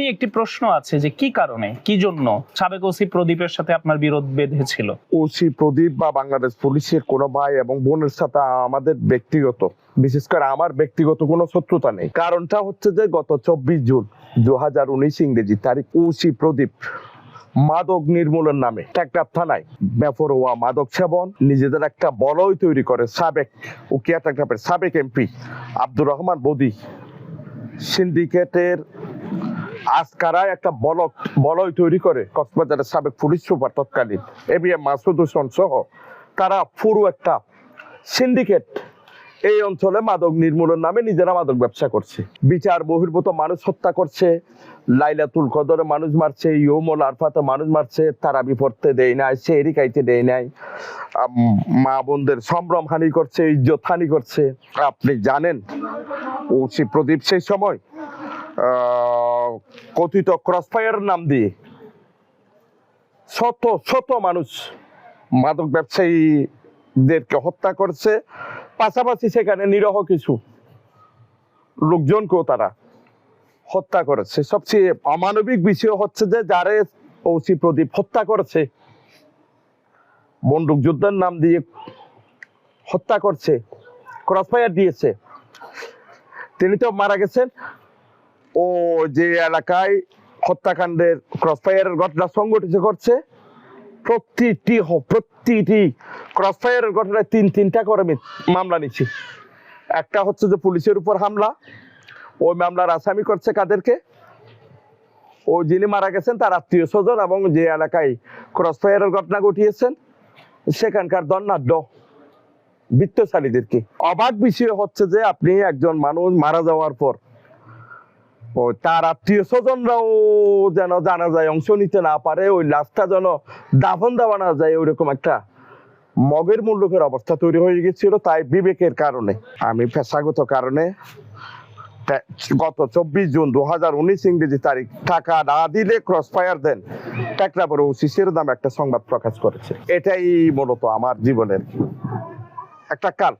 প্রথমেই একটি প্রশ্ন আছে যে কি কারণে, কি জন্য সাবেক ওসি প্রদীপের সাথে আপনার বিরোধ বেঁধেছিল? ওসি প্রদীপ বা বাংলাদেশ পুলিশের কোনো ভাই এবং বোনের সাথে আমাদের ব্যক্তিগত, বিশেষ করে আমার ব্যক্তিগত কোনো শত্রুতা নেই। কারণটা হচ্ছে যে গত 24 জুন 2019 ইংরেজি তারিখ ওসি প্রদীপ মাদক নির্মূলন নামে টেকনাফ থানায় বেপরোয়া মাদক সেবন নিজেদের একটা বলয় তৈরি করে সাবেক উকিয়া টেকনাফের সাবেক এমপি আব্দুর রহমান বদি সিন্ডিকেটের আজকারায় একটা বলয় তৈরি করে কক্সবাজারের সাবেক পুলিশ সুপার তৎকালীন এবিএম মাসুদ হোসেন সহ তারা পুরো একটা সিন্ডিকেট এই অঞ্চলে মাদক নির্মূলন নামে নিজেরা মাদক ব্যবসা করছে, বিচার বহির্ভূত মানুষ হত্যা করছে, লাইলাতুল কদরে মানুষ মারছে, ইয়ৌমুল আরফাতে মানুষ মারছে, তারাবি পড়তে দেয় নাই, সেহরি খাইতে দেয় নাই, মা বোনদের সম্ভ্রম হানি করছে, ইজ্জত হানি করছে। আপনি জানেন ওসি প্রদীপ সেই সময় কথিত ক্রসফায়ার নাম দিয়ে শত শত মানুষ মাদক ব্যবসায়ীদেরকে হত্যা করছে, পাশাপাশি সেখানে নিরহ কিছু লোকজনকেও তারা হত্যা করেছে। সবচেয়ে অমানবিক বিষয় হচ্ছে যে যারে ওসি প্রদীপ হত্যা করেছে, বন্দুক যুদ্ধের নাম দিয়ে হত্যা করছে, ক্রসফায়ার দিয়েছে, তিনি তো মারা গেছেন। ও যে এলাকায় হত্যাকাণ্ডের ক্রসফায়ারের ঘটনা সংঘটিত করছে, প্রতিটি ক্রসফায়ারের ঘটনায় তিনটা করে মামলা নিচ্ছে। একটা হচ্ছে যে পুলিশের উপর হামলা, ওই মামলার আসামি করছে কাদেরকে? ও যিনি মারা গেছেন তার আত্মীয় স্বজন এবং যে এলাকায় ক্রসফায়ারের ঘটনা ঘটিয়েছেন সেখানকার দণ্ডাঢ্য বিত্তশালীদেরকে। অবাক বিষয় হচ্ছে যে আপনি একজন মানুষ মারা যাওয়ার পর ও তার আত্মীয় স্বজনরাও যেন জানা যায় অংশ নিতে না পারে, ওই লাশটা যেন দাফন দেওয়া না যায়, ওইরকম একটা মগের মুল্লুকের অবস্থা তৈরি হয়ে গেছিল। তাই বিবেকের কারণে আমি পেশাগত কারণে গত 24 জুন 2019 ইংরেজি তারিখ টাকা না দিলে ক্রসফায়ার দেন টেকনাফের ওসি শিরোনামে একটা সংবাদ প্রকাশ করেছে। এটাই মূলত আমার জীবনের একটা কাল।